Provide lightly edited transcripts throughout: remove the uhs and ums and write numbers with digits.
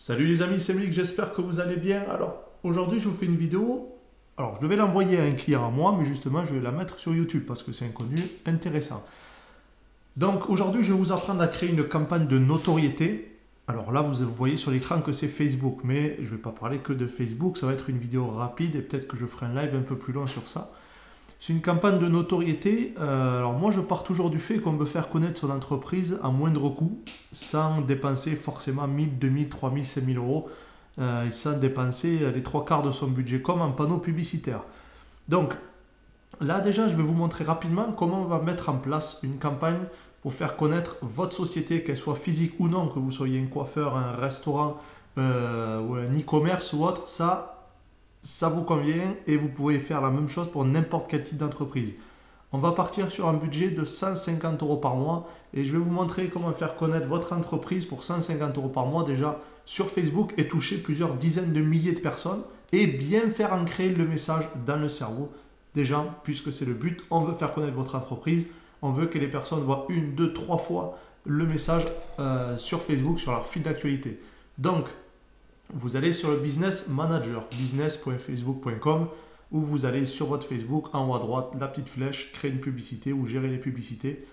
Salut les amis, c'est Mick, j'espère que vous allez bien. Alors, aujourd'hui, je vous fais une vidéo. Alors, je devais l'envoyer à un client à moi, mais justement, je vais la mettre sur YouTube parce que c'est un contenu intéressant. Donc, aujourd'hui, je vais vous apprendre à créer une campagne de notoriété. Alors là, vous voyez sur l'écran que c'est Facebook, mais je ne vais pas parler que de Facebook. Ça va être une vidéo rapide et peut-être que je ferai un live un peu plus long sur ça. C'est une campagne de notoriété. Alors moi, je pars toujours du fait qu'on veut faire connaître son entreprise à moindre coût, sans dépenser forcément 1000, 2000, 3000, 5000 euros, et sans dépenser les trois quarts de son budget, comme un panneau publicitaire. Donc là, déjà, je vais vous montrer rapidement comment on va mettre en place une campagne pour faire connaître votre société, qu'elle soit physique ou non, que vous soyez un coiffeur, un restaurant, ou un e-commerce ou autre. Ça vous convient et vous pouvez faire la même chose pour n'importe quel type d'entreprise. On va partir sur un budget de 150 euros par mois et je vais vous montrer comment faire connaître votre entreprise pour 150 euros par mois déjà sur Facebook et toucher plusieurs dizaines de milliers de personnes et bien faire ancrer le message dans le cerveau. Déjà, puisque c'est le but, on veut faire connaître votre entreprise, on veut que les personnes voient une, deux, trois fois le message sur Facebook, sur leur fil d'actualité. Donc, vous allez sur le Business Manager, business.facebook.com, où vous allez sur votre Facebook, en haut à droite, la petite flèche, créer une publicité ou gérer les publicités.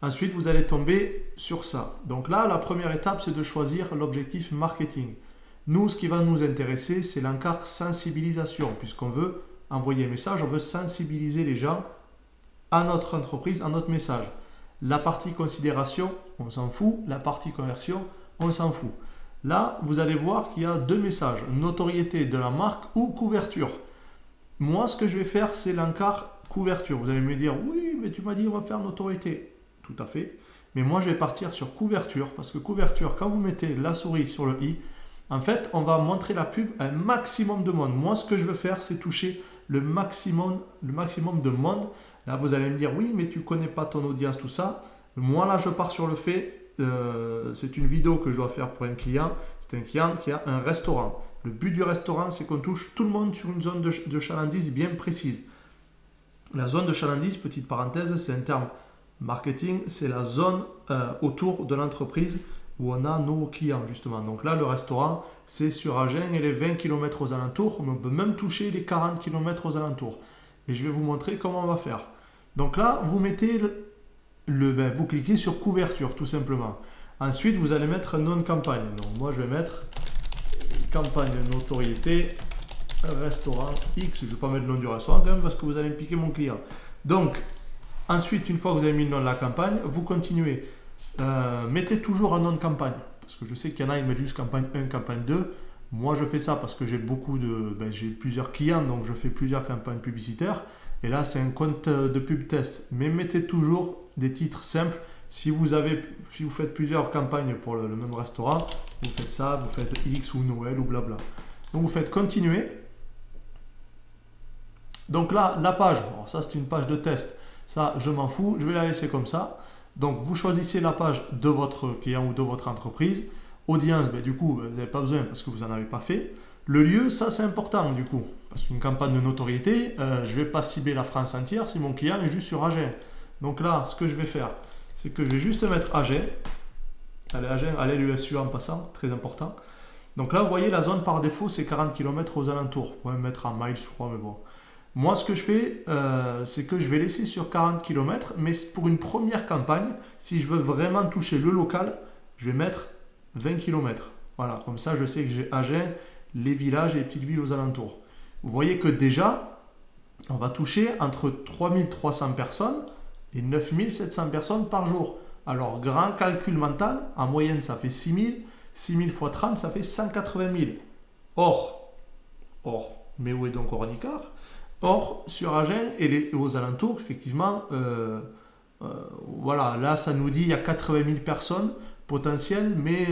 Ensuite, vous allez tomber sur ça. Donc là, la première étape, c'est de choisir l'objectif marketing. Nous, ce qui va nous intéresser, c'est l'encart sensibilisation, puisqu'on veut envoyer un message, on veut sensibiliser les gens à notre entreprise, à notre message. La partie considération, on s'en fout. La partie conversion, on s'en fout. Là, vous allez voir qu'il y a deux messages, notoriété de la marque ou couverture. Moi, ce que je vais faire, c'est l'encart couverture. Vous allez me dire, oui, mais tu m'as dit on va faire notoriété. Tout à fait. Mais moi, je vais partir sur couverture, parce que couverture, quand vous mettez la souris sur le i, en fait, on va montrer la pub à un maximum de monde. Moi, ce que je veux faire, c'est toucher le maximum de monde. Là, vous allez me dire, oui, mais tu ne connais pas ton audience, tout ça. Moi, là, je pars sur le fait. C'est une vidéo que je dois faire pour un client. C'est un client qui a un restaurant. Le but du restaurant, c'est qu'on touche tout le monde sur une zone de chalandise bien précise. La zone de chalandise, petite parenthèse, c'est un terme marketing, c'est la zone autour de l'entreprise où on a nos clients justement. Donc là, le restaurant, c'est sur Agen et les 20 km aux alentours, mais on peut même toucher les 40 km aux alentours. Et je vais vous montrer comment on va faire. Donc là, vous mettez vous cliquez sur couverture tout simplement. Ensuite, vous allez mettre nom de campagne. Donc moi, je vais mettre campagne notoriété restaurant X. Je ne vais pas mettre le nom du restaurant quand même parce que vous allez me piquer mon client. Donc, ensuite, une fois que vous avez mis le nom de la campagne, vous continuez. Mettez toujours un nom de campagne parce que je sais qu'il y en a, ils mettent juste campagne 1, campagne 2. Moi, je fais ça parce que j'ai j'ai plusieurs clients, donc je fais plusieurs campagnes publicitaires. Et là, c'est un compte de pub test. Mais mettez toujours des titres simples. Si vous faites plusieurs campagnes pour le même restaurant, vous faites ça, vous faites X ou Noël ou blabla. Donc, vous faites continuer. Donc là, la page, alors ça, c'est une page de test. Ça, je m'en fous. Je vais la laisser comme ça. Donc, vous choisissez la page de votre client ou de votre entreprise. Audience, du coup, vous n'avez pas besoin parce que vous n'en avez pas fait. Le lieu, ça c'est important du coup, parce qu'une campagne de notoriété, je ne vais pas cibler la France entière si mon client est juste sur Agen. Donc là, ce que je vais faire, c'est que je vais juste mettre Agen. Allez, Agen, allez l'USU en passant, très important. Donc là, vous voyez, la zone par défaut, c'est 40 km aux alentours. Vous pouvez mettre en miles, je crois, mais bon. Moi, ce que je fais, c'est que je vais laisser sur 40 km, mais pour une première campagne, si je veux vraiment toucher le local, je vais mettre 20 km. Voilà, comme ça, je sais que j'ai Agen, les villages et les petites villes aux alentours. Vous voyez que déjà, on va toucher entre 3300 personnes et 9700 personnes par jour. Alors, grand calcul mental, en moyenne, ça fait 6000. 6000 x 30, ça fait 180 000. Or, mais où est donc Ornicar? Or, sur Agen et aux alentours, effectivement, voilà, là, ça nous dit qu'il y a 80 000 personnes potentielles, mais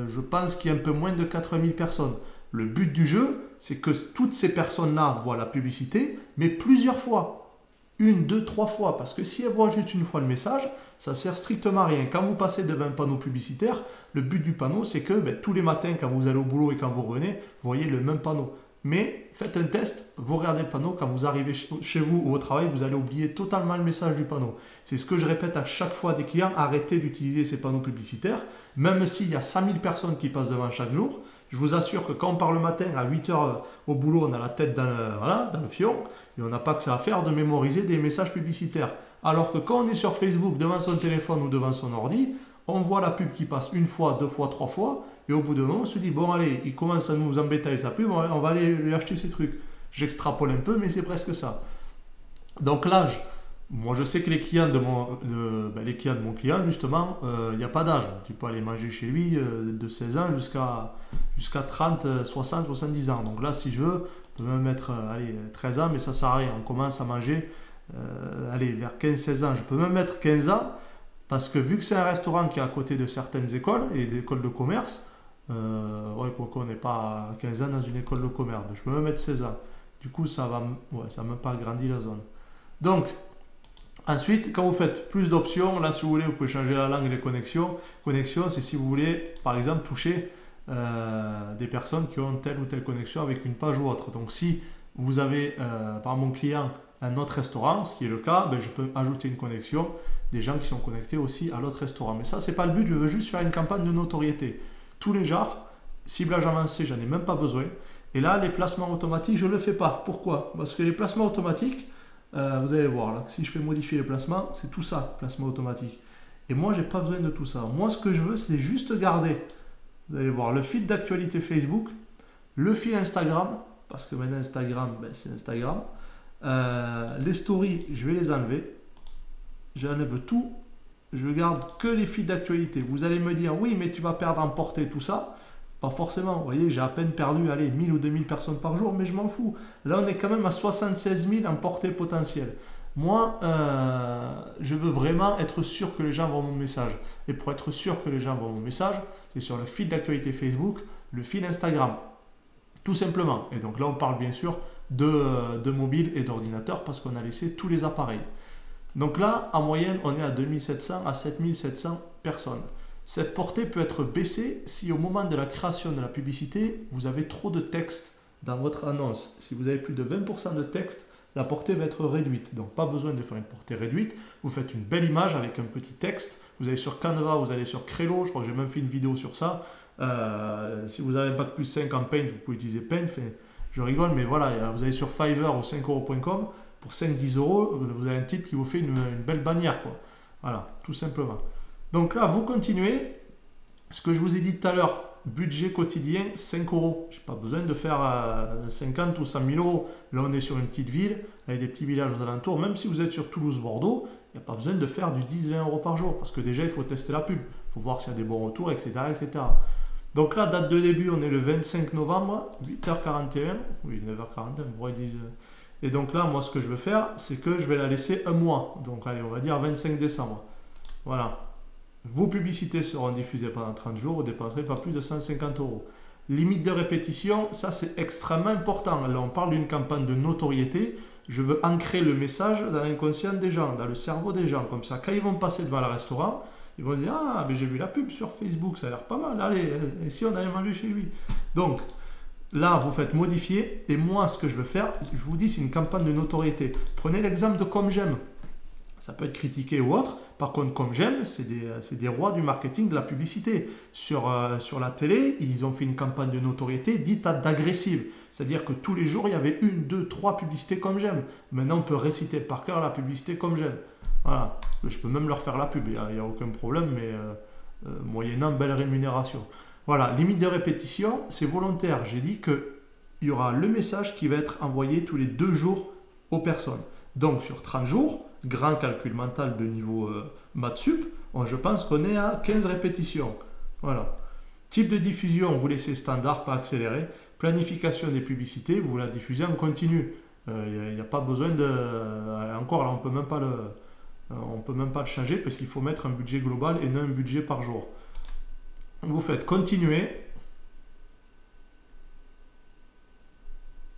je pense qu'il y a un peu moins de 80 000 personnes. Le but du jeu, c'est que toutes ces personnes-là voient la publicité, mais plusieurs fois. Une, deux, trois fois. Parce que si elles voient juste une fois le message, ça ne sert strictement à rien. Quand vous passez devant un panneau publicitaire, le but du panneau, c'est que tous les matins, quand vous allez au boulot et quand vous revenez, vous voyez le même panneau. Mais faites un test, vous regardez le panneau, quand vous arrivez chez vous ou au travail, vous allez oublier totalement le message du panneau. C'est ce que je répète à chaque fois à des clients, arrêtez d'utiliser ces panneaux publicitaires, même s'il y a 100 000 personnes qui passent devant chaque jour. Je vous assure que quand on part le matin à 8 h au boulot, on a la tête dans le fion et on n'a pas que ça à faire de mémoriser des messages publicitaires. Alors que quand on est sur Facebook devant son téléphone ou devant son ordi, on voit la pub qui passe une fois, deux fois, trois fois, et au bout d'un moment, on se dit, bon allez, il commence à nous embêter avec sa pub, on va aller lui acheter ces trucs. J'extrapole un peu, mais c'est presque ça. Donc l'âge, moi je sais que les clients de mon client, justement, il n'y a pas d'âge. Tu peux aller manger chez lui de 16 ans jusqu'à 30, 60, 70 ans. Donc là, si je veux, je peux même mettre 13 ans, mais ça ne sert à rien. On commence à manger vers 15-16 ans. Je peux même mettre 15 ans, parce que vu que c'est un restaurant qui est à côté de certaines écoles et des écoles de commerce, pourquoi on n'est pas à 15 ans dans une école de commerce, je peux même mettre 16 ans. Du coup, ça n'a même pas agrandi la zone. Donc, ensuite, quand vous faites plus d'options, là, si vous voulez, vous pouvez changer la langue et les connexions. Connexion, c'est si vous voulez, par exemple, toucher des personnes qui ont telle ou telle connexion avec une page ou autre. Donc, si vous avez, par mon client, un autre restaurant, ce qui est le cas, je peux ajouter une connexion des gens qui sont connectés aussi à l'autre restaurant. Mais ça, c'est pas le but, je veux juste faire une campagne de notoriété. Tous les genres, ciblage avancé, j'en ai même pas besoin. Et là, les placements automatiques, je ne le fais pas. Pourquoi? Parce que les placements automatiques, vous allez voir, là, si je fais modifier les placements, c'est tout ça, placement automatique. Et moi, j'ai pas besoin de tout ça. Moi, ce que je veux, c'est juste garder, vous allez voir, le fil d'actualité Facebook, le fil Instagram, parce que maintenant Instagram, c'est Instagram. Les stories, je vais les enlever. J'enlève tout. Je garde que les fils d'actualité. Vous allez me dire, oui, mais tu vas perdre en portée, tout ça. Pas forcément. Vous voyez, j'ai à peine perdu 1000 ou 2000 personnes par jour, mais je m'en fous. Là, on est quand même à 76 000 en portée potentielle. Moi, je veux vraiment être sûr que les gens voient mon message. Et pour être sûr que les gens voient mon message, c'est sur le fil d'actualité Facebook, le fil Instagram. Tout simplement. Et donc là, on parle bien sûr de mobile et d'ordinateur parce qu'on a laissé tous les appareils. Donc là, en moyenne, on est à 2700 à 7700 personnes. Cette portée peut être baissée si au moment de la création de la publicité, vous avez trop de texte dans votre annonce. Si vous avez plus de 20% de texte, la portée va être réduite. Donc pas besoin de faire une portée réduite. Vous faites une belle image avec un petit texte. Vous allez sur Canva, vous allez sur Crello. Je crois que j'ai même fait une vidéo sur ça. Si vous avez un bac plus 5 en Paint, vous pouvez utiliser Paint. Je rigole, mais voilà, vous allez sur Fiverr ou 5euros.com. Pour 5-10 euros, vous avez un type qui vous fait une belle bannière, quoi. Voilà, tout simplement. Donc là, vous continuez. Ce que je vous ai dit tout à l'heure, budget quotidien, 5 euros. Je n'ai pas besoin de faire 50 ou 100 000 euros. Là, on est sur une petite ville, avec des petits villages aux alentours. Même si vous êtes sur Toulouse-Bordeaux, il n'y a pas besoin de faire du 10-20 euros par jour. Parce que déjà, il faut tester la pub. Il faut voir s'il y a des bons retours, etc., etc. Donc là, date de début, on est le 25 novembre, 8h41. Oui, 9h41, on disent... Et donc là, moi, ce que je veux faire, c'est que je vais la laisser un mois. Donc, allez, on va dire 25 décembre. Voilà. Vos publicités seront diffusées pendant 30 jours. Vous ne dépenserez pas plus de 150 euros. Limite de répétition, ça, c'est extrêmement important. Là, on parle d'une campagne de notoriété. Je veux ancrer le message dans l'inconscient des gens, dans le cerveau des gens. Comme ça, quand ils vont passer devant le restaurant, ils vont se dire « Ah, mais j'ai vu la pub sur Facebook, ça a l'air pas mal. Allez, et si on allait manger chez lui ?» Donc, là, vous faites modifier et moi, ce que je veux faire, je vous dis, c'est une campagne de notoriété. Prenez l'exemple de Comme J'aime. Ça peut être critiqué ou autre. Par contre, Comme J'aime, c'est des rois du marketing, de la publicité. Sur la télé, ils ont fait une campagne de notoriété dite d'agressive. C'est-à-dire que tous les jours, il y avait 1, 2, 3 publicités Comme J'aime. Maintenant, on peut réciter par cœur la publicité Comme J'aime. Voilà. Je peux même leur faire la pub, il n'y a aucun problème, mais moyennant belle rémunération. Voilà, limite de répétition, c'est volontaire. J'ai dit qu'il y aura le message qui va être envoyé tous les 2 jours aux personnes. Donc sur 30 jours, grand calcul mental de niveau maths sup, je pense qu'on est à 15 répétitions. Voilà. Type de diffusion, vous laissez standard, pas accéléré. Planification des publicités, vous la diffusez en continu. Il n'y a pas besoin de... Encore là, on peut même pas le changer parce qu'il faut mettre un budget global et non un budget par jour. Vous faites continuer.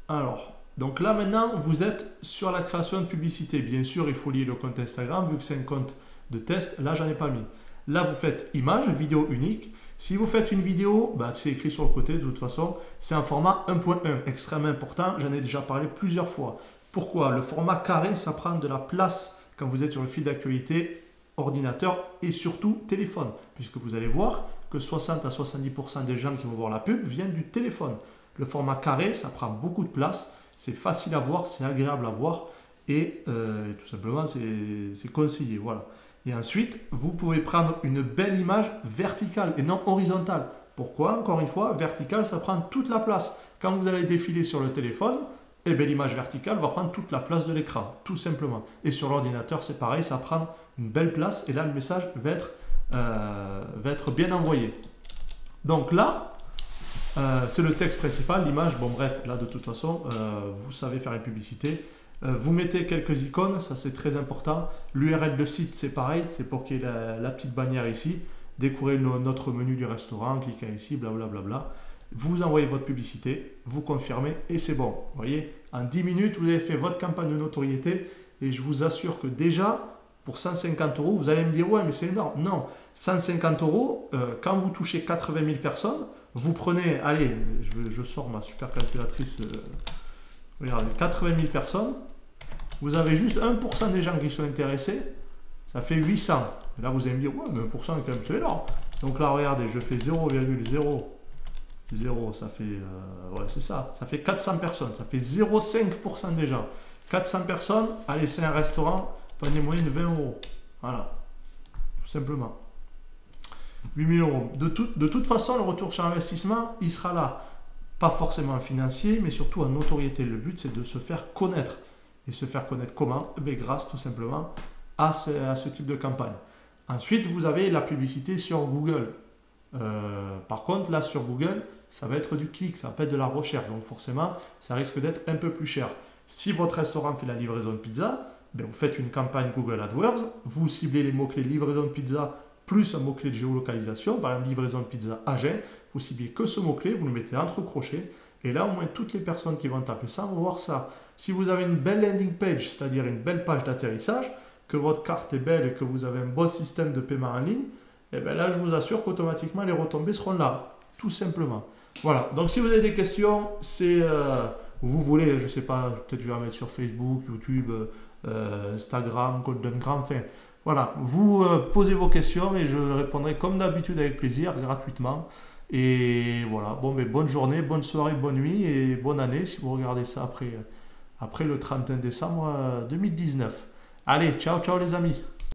Alors, donc là maintenant, vous êtes sur la création de publicité. Bien sûr, il faut lier le compte Instagram, vu que c'est un compte de test. Là, j'en ai pas mis. Là, vous faites image, vidéo unique. Si vous faites une vidéo, bah, c'est écrit sur le côté de toute façon, c'est un format 1.1, extrêmement important, j'en ai déjà parlé plusieurs fois. Pourquoi? Le format carré, ça prend de la place quand vous êtes sur le fil d'actualité, ordinateur et surtout téléphone, puisque vous allez voir que 60 à 70% des gens qui vont voir la pub viennent du téléphone. Le format carré, ça prend beaucoup de place, c'est facile à voir, c'est agréable à voir et tout simplement c'est conseillé. Voilà. Et ensuite, vous pouvez prendre une belle image verticale et non horizontale. Pourquoi? Encore une fois, verticale, ça prend toute la place. Quand vous allez défiler sur le téléphone, eh bien, l'image verticale va prendre toute la place de l'écran, tout simplement. Et sur l'ordinateur, c'est pareil, ça prend une belle place et là, le message va être bien envoyé. Donc là, c'est le texte principal, l'image, bon bref, là de toute façon, vous savez faire une publicité. Vous mettez quelques icônes, ça c'est très important. L'URL de site, c'est pareil, c'est pour qu'il y ait la petite bannière ici. Découvrez notre menu du restaurant, cliquez ici, blablabla. Vous envoyez votre publicité, vous confirmez et c'est bon. Vous voyez, en 10 minutes, vous avez fait votre campagne de notoriété et je vous assure que déjà, pour 150 €, vous allez me dire, ouais, mais c'est énorme. Non, 150 €, quand vous touchez 80 000 personnes, vous prenez, allez, je sors ma super calculatrice, regardez, 80 000 personnes, vous avez juste 1% des gens qui sont intéressés, ça fait 800. Et là, vous allez me dire, ouais, mais 1% quand même, c'est énorme. Donc là, regardez, je fais 0,0. 0, ça fait, ouais, c'est ça, ça fait 400 personnes, ça fait 0,5% des gens. 400 personnes, allez, c'est un restaurant, panier moyen de 20 €. Voilà, tout simplement. 8 000 €. De toute façon, le retour sur investissement, il sera là. Pas forcément financier, mais surtout en notoriété. Le but, c'est de se faire connaître. Et se faire connaître comment? Grâce tout simplement à ce type de campagne. Ensuite, vous avez la publicité sur Google. Par contre, là, sur Google, ça va être du clic, ça va pas être de la recherche. Donc forcément, ça risque d'être un peu plus cher. Si votre restaurant fait la livraison de pizza, vous faites une campagne Google AdWords, vous ciblez les mots-clés livraison de pizza plus un mot-clé de géolocalisation, par exemple livraison de pizza Agen, vous ciblez que ce mot-clé, vous le mettez entre crochets, et là au moins toutes les personnes qui vont taper ça vont voir ça. Si vous avez une belle landing page, c'est-à-dire une belle page d'atterrissage, que votre carte est belle et que vous avez un bon système de paiement en ligne, et bien là je vous assure qu'automatiquement les retombées seront là, tout simplement. Voilà, donc si vous avez des questions, c'est vous voulez, je ne sais pas, peut-être je vais en mettre sur Facebook, YouTube, Instagram, Goldengram, enfin voilà, vous posez vos questions et je répondrai comme d'habitude avec plaisir, gratuitement. Et voilà, bon, mais bonne journée, bonne soirée, bonne nuit et bonne année si vous regardez ça après le 31 décembre 2019. Allez, ciao, ciao les amis.